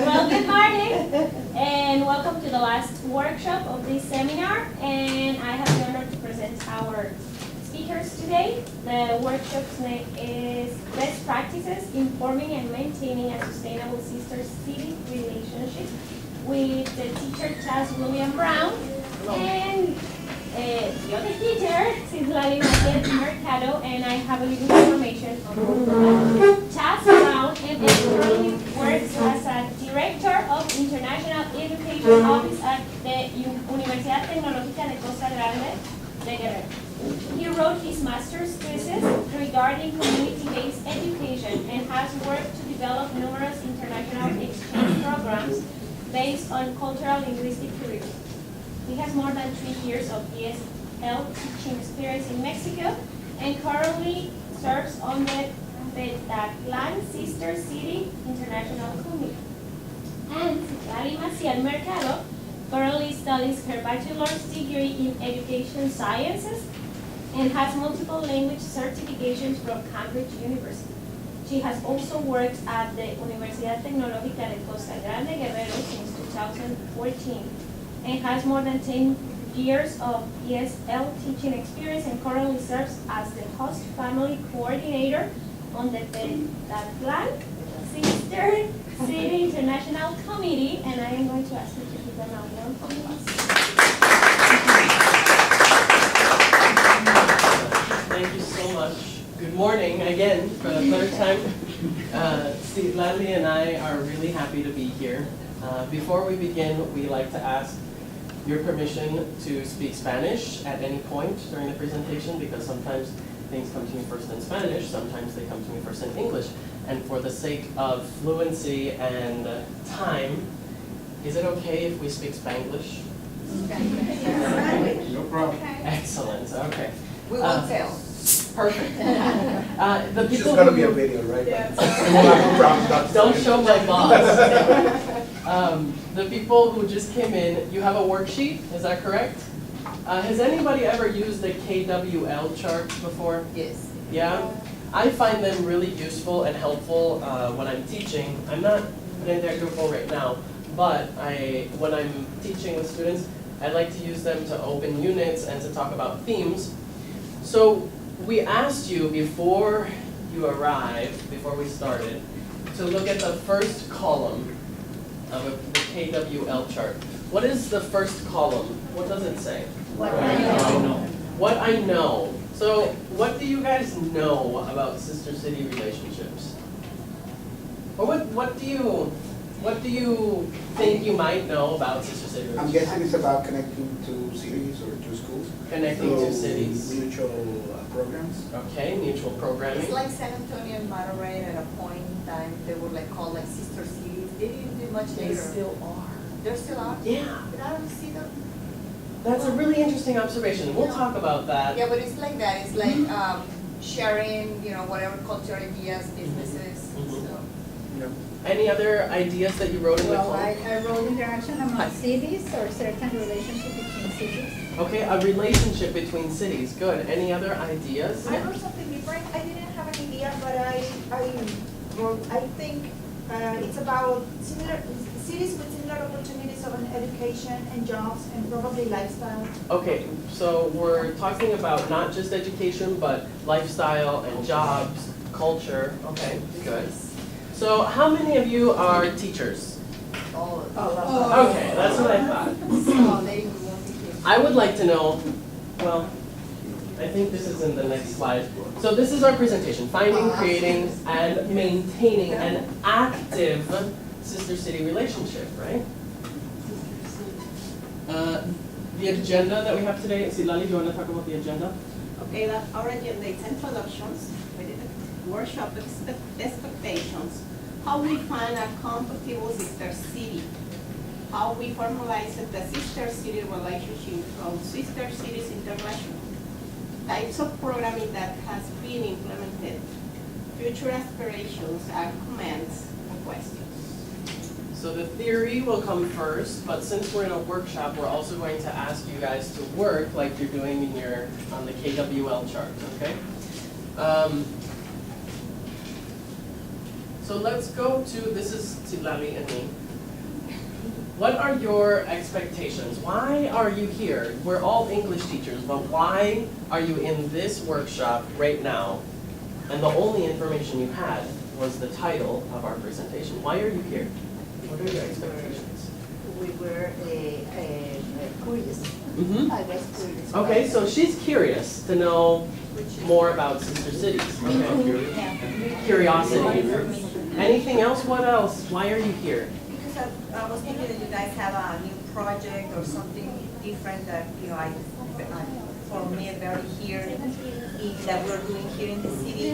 Well, good morning, and welcome to the last workshop of this seminar. And I have the honor to present our speakers today. The workshop's name is Best Practices in Forming and Maintaining a Sustainable Sister-City Relationship with the teacher Chaz Brown and the other teacher, Xitlaly Maciel, and I have a little information on both of them. Chaz Brown currently works as a Director of International Education Office at the Universidad Tecnológica de Costa Grande de Guerrero. He wrote his master's thesis regarding community-based education and has worked to develop numerous international exchange programs based on cultural linguistic curriculum. He has more than 3 years of ESL teaching experience in Mexico and currently serves on the Xitlaly Sister City International Committee. And Xitlaly Maciel currently studies her bachelor's degree in education sciences and has multiple language certifications from Cambridge University. She has also worked at the Universidad Tecnológica de Costa Grande Guerrero since 2014 and has more than 10 years of ESL teaching experience and currently serves as the host family coordinator on the Xitlaly Sister City International Committee, and I am going to ask you to give them a warm applause. Thank you so much. Good morning again for the third time. Xitlaly and I are really happy to be here. Before we begin, we like to ask your permission to speak Spanish at any point during the presentation, because sometimes things come to me first in Spanish, sometimes they come to me first in English. And for the sake of fluency and time, is it okay if we speak Spanglish? No problem. Excellent, okay. We won't fail. Perfect. The It's people just gonna who- be a video, right? Yes. No problem, Dr. Don't show my boss. The people who just came in, you have a worksheet, is that correct? Has anybody ever used the KWL chart before? Yes. Yeah? I find them really useful and helpful when I'm teaching. I'm not in their group right now, but when I'm teaching with students, I like to use them to open units and to talk about themes. So we asked you before you arrived, before we started, to look at the first column of the KWL chart. What is the first column? What does it say? What I know. What I know. So what do you guys know about sister city relationships? Or what do you think you might know about sister city I'm relationships? guessing it's about connecting to cities or to schools. Connecting to through cities. Mutual programs. Okay, mutual programming. It's like San Antonio and Monterey at a point in time, they were like called like sister cities. They didn't do much They later. still are. There still are? Yeah, But I don't see them. that's a really interesting observation. We'll talk about that. Yeah, but it's like that. It's like sharing, whatever cultural ideas, businesses. Mhm. So. Any other ideas that you wrote in the Well, column? I wrote interaction Hi. among cities or certain relationship between cities. Okay, a relationship between cities. Good. Any other ideas? I wrote something different. I didn't have an idea, but I think it's about cities with similar opportunities of an education and jobs and probably lifestyle. Okay, so we're talking about not just education, but lifestyle and jobs, culture. Okay, good. So how many of you are teachers? All Okay, that's what I thought. So they won't be here. I would like to know, well, I think this is in the next slide. So this is our presentation, finding, creating, and maintaining an active sister city relationship, right? The agenda that we have today, Xitlaly, do you want to talk about the agenda? Okay, our agenda is introductions, workshop expectations, how we find a compatible sister city, how we formalize the sister city relationship from Sister Cities International, types of programming that has been implemented, future aspirations and comments and questions. So the theory will come first, but since we're in a workshop, we're also going to ask you guys to work like you're doing on the KWL chart, okay? So let's go to, this is Xitlaly and me. what are your expectations? Why are you here? We're all English teachers, but why are you in this workshop right now? And the only information you had was the title of our presentation. Why are you here? What are your expectations? We were curious. Mm-hmm. I was curious. Okay, so she's curious to know more about Sister Cities. Okay. Curiosity. Anything else? What else? Why are you here? Because I was thinking that you guys have a new project or something different that, for me, very here, that we're doing here in the city.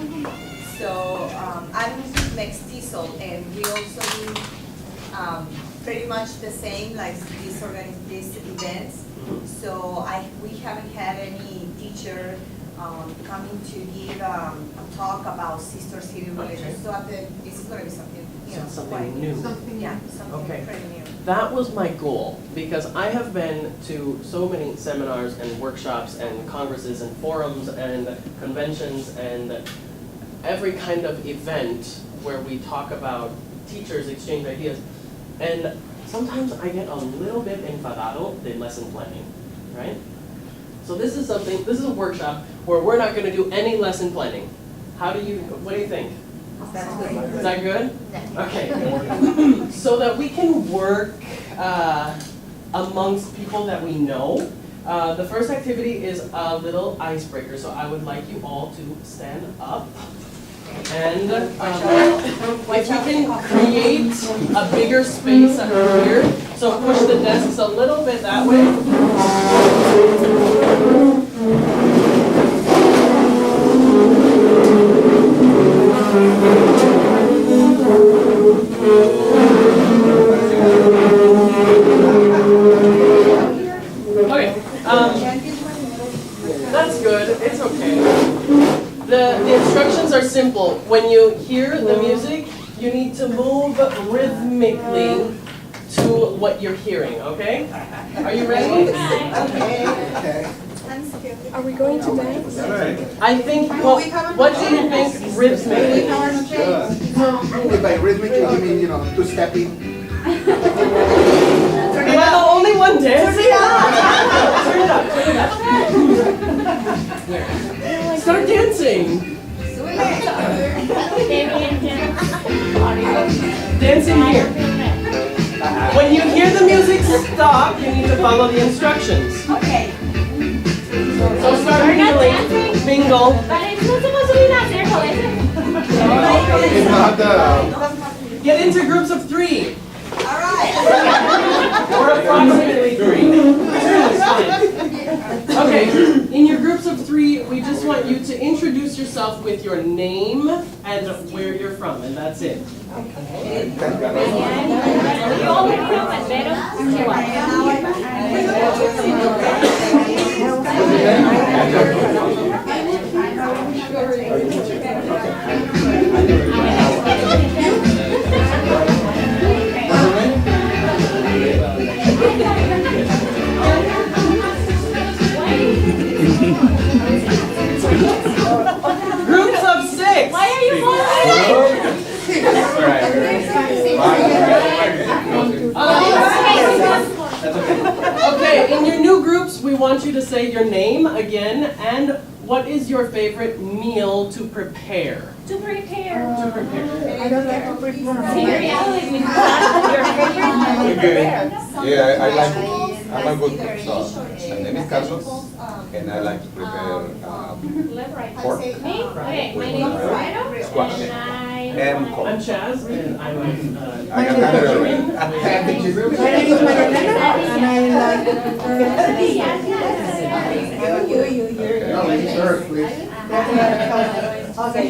So I'm mestizo, and we also do pretty much the same, like these events. So we haven't had any teacher coming to give a talk about sister-city relations. So I think this is going to be something, Something new. something Okay. pretty new. That was my goal, because I have been to so many seminars and workshops and congresses and forums and conventions and every kind of event where we talk about teachers exchange ideas. And sometimes I get a little bit enfadado de lesson planning, right? So this is a workshop where we're not gonna do any lesson planning. What do you think? Is that good? Okay. So that we can work amongst people that we know. The first activity is a little icebreaker, so I would like you all to stand up. And if we can create a bigger space up here, so push the desks a little bit that way. Okay, that's good, it's okay. The instructions are simple. When you hear the music, you need to move rhythmically to what you're hearing, okay? Are you ready? Okay. Are we going to dance? I think, well, what do you think rhythmically? Good. By rhythmically, you mean, two-stepping. Am I the only one dancing? Turn it up, turn it up. Start dancing. Dancing here. When you hear the music stop, you need to follow the instructions. Okay. So start mingling, mingle. But it's not supposed to be that circle, is it? It's not the. Get into groups of 3. All right. Or approximately 3. 2 is fine. Okay, in your groups of 3, we just want you to introduce yourself with your name and where you're from, and that's it. You already know, but Groups of 6. why are you following? Okay, in your new groups, we want you to say your name again and what is your favorite meal to prepare? To prepare. To prepare. I don't like to prepare. Cereal is your favorite. Okay. Yeah, I like. I'm a good cook. So my name is Carlos, and I like to prepare Left, right. pork. Me? Okay, my name is Reno, Squash. and I. And corn. I'm Chaz, and I'm I got that already. My name is Marilena, and I like to prepare. No, sir, please. Okay,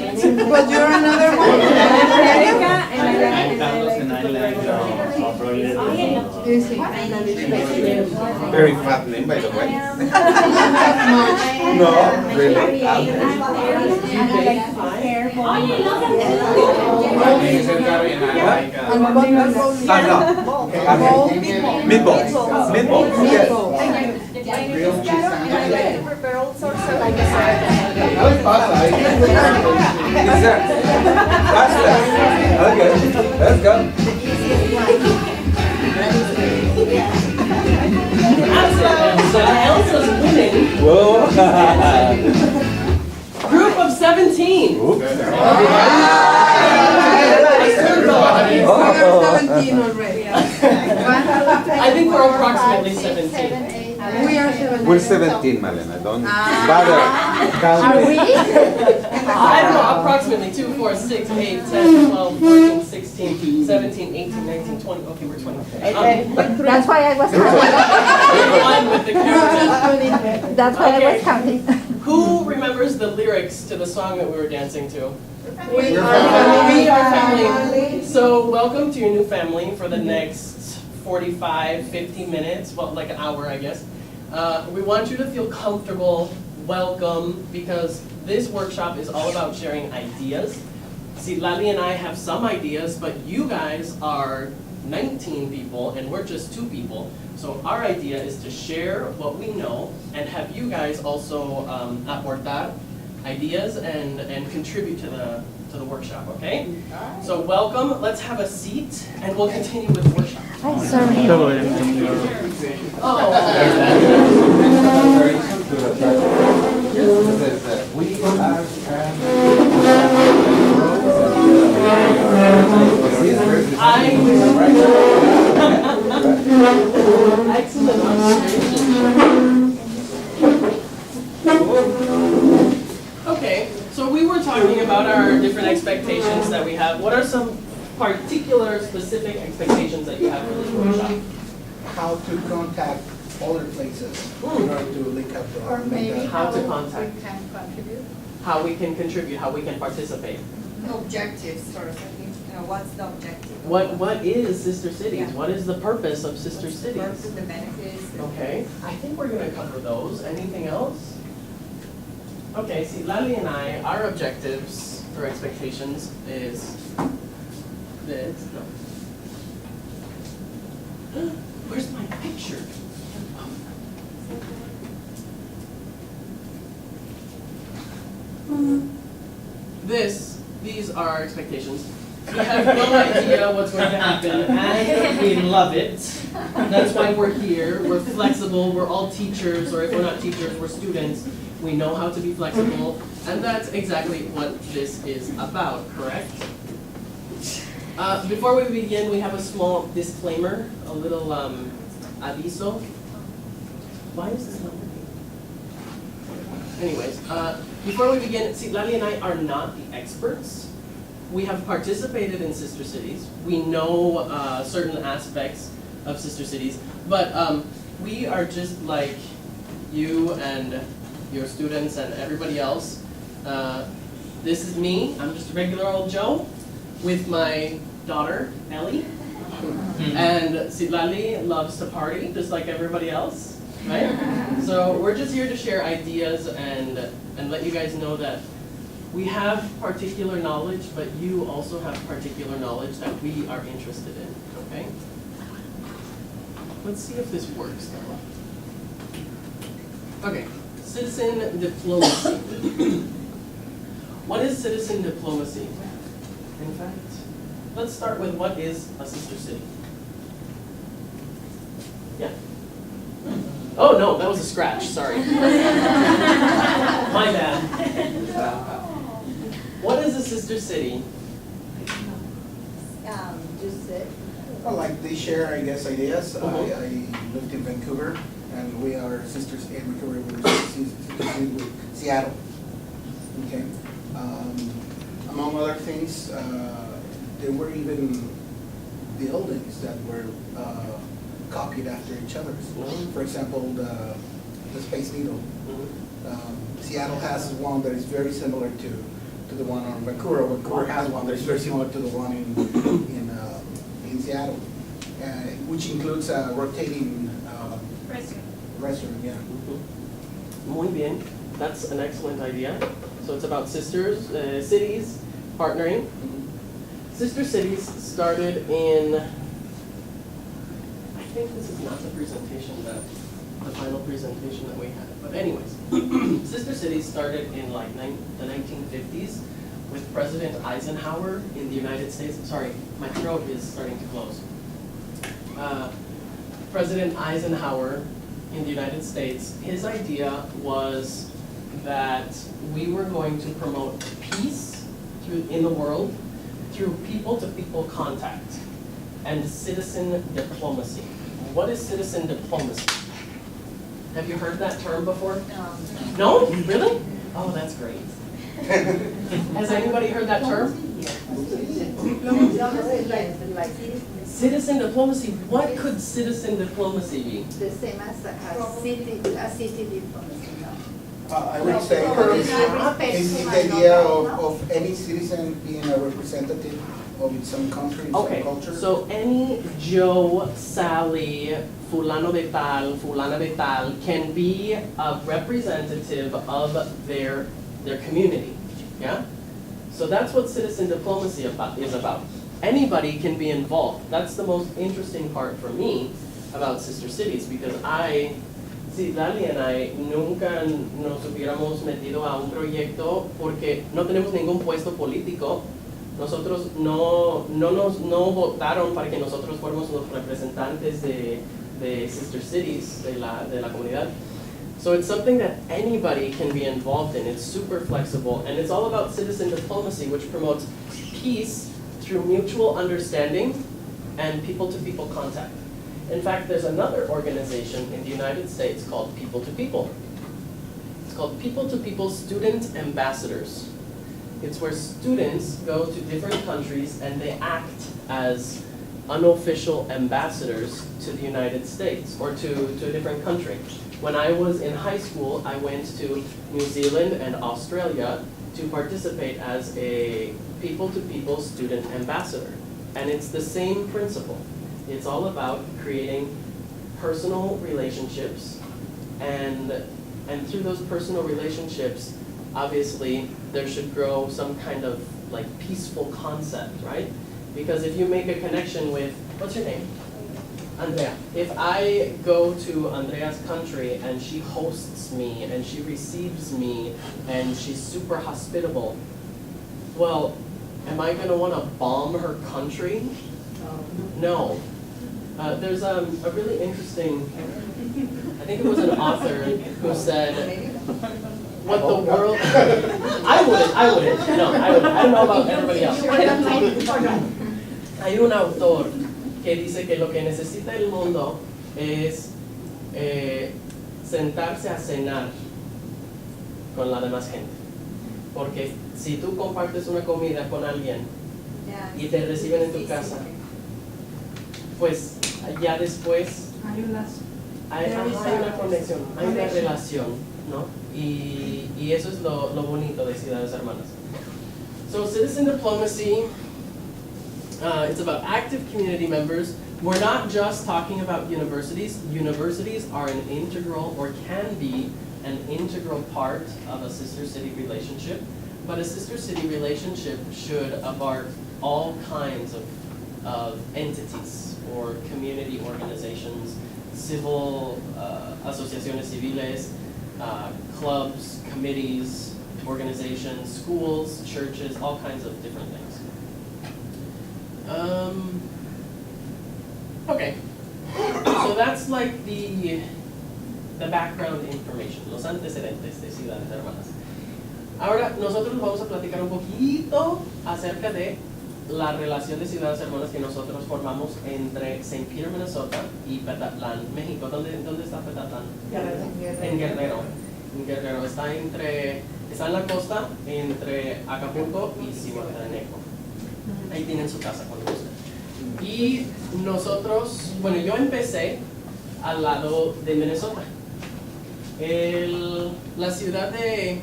but you're another one? Angelica, and I like Very fat name, by the way. no, No, really. Oh, you love Meatballs. Meatballs. Yes. Grilled cheese sandwich. Prepare all sorts of like a I like pasta. Dessert. Pasta. Okay, let's go. begin. Whoa. Group of 17. Oops. We're 17 already. I think we're approximately 17. We are 17. We're 17, Malena. Don't bother counting. I don't know, approximately 2, 4, 6, 8, 10, 12, 14, 16, 17, 18, 19, 20. Okay, we're 20. That's why I was counting. One with the characters. That's why I Okay. was counting. Who remembers the lyrics to the song that we were dancing to? We We are family. So welcome to your new family for the next 45, 50 minutes, well, like an hour, I guess. We want you to feel comfortable, welcome, because this workshop is all about sharing ideas. Xitlaly and I have some ideas, but you guys are 19 people and we're just 2 people. So our idea is to share what we know and have you guys also aportar ideas and contribute to the workshop, okay? So welcome, let's have a seat and we'll continue with the workshop. Ay, sorry. Oh. Excellent observation. Okay, so we were talking about our different expectations that we have. What are some particular specific expectations that you have for this workshop? How to contact other places in order to link up. Or maybe How to contact, we can contribute. how we can contribute, how we can participate. Objectives first, I think, what's the objective? What is Sister Cities? Yeah. What is the purpose of Sister What's the purpose, Cities? the benefits? Okay, I think we're gonna cover those. Anything else? Okay, see, Lali and I, our objectives or expectations is this. No. Where's my picture? These are our expectations. We have no idea what's going to happen, and we love it. That's why we're here. We're flexible. We're all teachers, or if we're not teachers, we're students. We know how to be flexible, and that's exactly what this is about, correct? Before we begin, we have a small disclaimer, a little aviso. Why is this not working? Anyways, before we begin, Xitlaly and I are not the experts. We have participated in Sister Cities. We know certain aspects of Sister Cities, but we are just like you and your students and everybody else. This is me. I'm just a regular old Joe with my daughter, Ellie. And Xitlaly loves to party, just like everybody else, right? So we're just here to share ideas and let you guys know that we have particular knowledge, but you also have particular knowledge that we are interested in, okay? Let's see if this works though. Okay, citizen diplomacy. What is citizen diplomacy? In fact, let's start with what is a sister city? Yeah. Oh no, that was a scratch, sorry. My bad. What is a sister city? Just it. Well, like they share, I guess, ideas. Uh-huh. I lived in Vancouver, and we are sisters in Vancouver. We're sisters with Seattle. Okay. Among other things, there were even buildings that were copied after each other. For example, the Space Needle. Seattle has one that is very similar to the one on Vancouver. Vancouver has one that is very similar to the one in Seattle, which includes a rotating restaurant. Yeah. Muy bien. That's an excellent idea. So it's about sisters, cities, partnering. Sister cities started in, I think this is not the presentation the final presentation that we had. But anyways, sister cities started in like the 1950s with President Eisenhower in the United States. Sorry, my throat is starting to close. President Eisenhower in the United States, his idea was that we were going to promote peace in the world through people-to-people contact and citizen diplomacy. What is citizen diplomacy? Have you heard that term before? No? Really? Oh, that's great. Has anybody heard that term? Citizen diplomacy. What could citizen diplomacy be? The same as a city diplomacy, no? I would say it's the idea of any citizen being a representative of its own country, its own Okay, culture. so any Joe, Sally, fulano de tal can be a representative of their community, yeah? So that's what citizen diplomacy is about. Anybody can be involved. That's the most interesting part for me about Sister Cities, because Xitlaly and I nunca nos hubiéramos metido a un proyecto porque no tenemos ningún puesto político. Nosotros no votaron para que nosotros fuéramos los representantes de Sister Cities, de la comunidad. So it's something that anybody can be involved in. It's super flexible, and it's all about citizen diplomacy, which promotes peace through mutual understanding and people-to-people contact. In fact, there's another organization in the United States called People to People. It's called People to People Student Ambassadors. It's where students go to different countries and they act as unofficial ambassadors to the United States or to a different country. When I was in high school, I went to New Zealand and Australia to participate as a people-to-people student ambassador. And it's the same principle. It's all about creating personal relationships, and through those personal relationships, obviously, there should grow some kind of like peaceful concept, right? Because if you make a connection with, what's your name? Andrea. If I go to Andrea's country and she hosts me and she receives me and she's super hospitable, well, am I going to want to bomb her country? No. There's a really interesting, I think it was an author who said, what the world, I wouldn't, no, I wouldn't, I don't know about everybody else. Hay un autor que dice que lo que necesita el mundo es sentarse a cenar con la demás gente. Porque si tú compartes una comida con alguien y te reciben en tu casa, pues ya después hay una conexión, hay una relación, ¿no? Y eso es lo bonito de Ciudades Hermanas. So citizen diplomacy, it's about active community members. We're not just talking about universities. Universities are an integral, or can be an integral part of a sister city relationship. But a sister city relationship should abark all kinds of entities or community organizations, civil asociaciones civiles, clubs, committees, organizations, schools, churches, all kinds of different things. Okay, so that's like the background information, los antecedentes de Ciudades Hermanas. Ahora nosotros vamos a platicar un poquito acerca de la relación de Ciudades Hermanas que nosotros formamos entre St. Peter, Minnesota y Petatlán, México. ¿Dónde está Petatlán? En Guerrero. En Guerrero. Está en la costa entre Acapulco y Zihuatanejo. Ahí tienen su casa cuando gusten. Y nosotros, bueno, yo empecé al lado de Minnesota. La ciudad de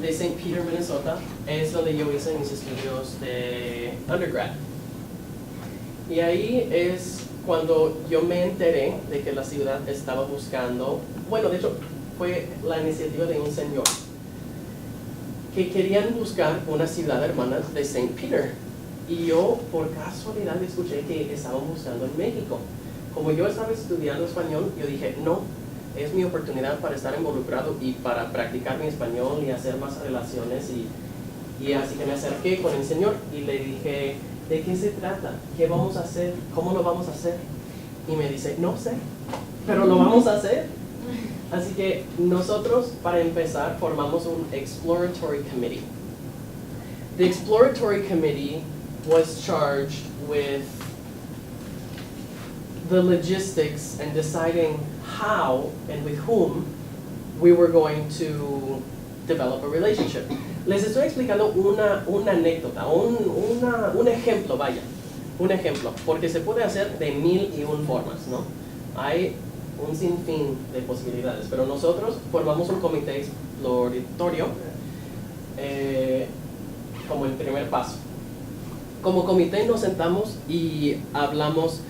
St. Peter, Minnesota, es donde yo hice mis estudios de undergrad. Y ahí es cuando yo me enteré de que la ciudad estaba buscando, bueno, de hecho, fue la iniciativa de un señor que querían buscar una ciudad hermana de St. Peter. Y yo, por casualidad, escuché que estaban buscando en México. Como yo estaba estudiando español, yo dije, no, es mi oportunidad para estar involucrado y para practicar mi español y hacer más relaciones. Y así que me acerqué con el señor y le dije, ¿de qué se trata? ¿Qué vamos a hacer? ¿Cómo lo vamos a hacer? Y me dice, no sé, pero lo vamos a hacer. Así que nosotros, para empezar, formamos un exploratory committee. The exploratory committee was charged with the logistics and deciding how and with whom we were going to develop a relationship. Les estoy explicando una anécdota, un ejemplo, vaya, un ejemplo, porque se puede hacer de 1001 formas, ¿no? Hay un sinfín de posibilidades, pero nosotros formamos un comité exploratorio como el primer paso. Como comité nos sentamos y hablamos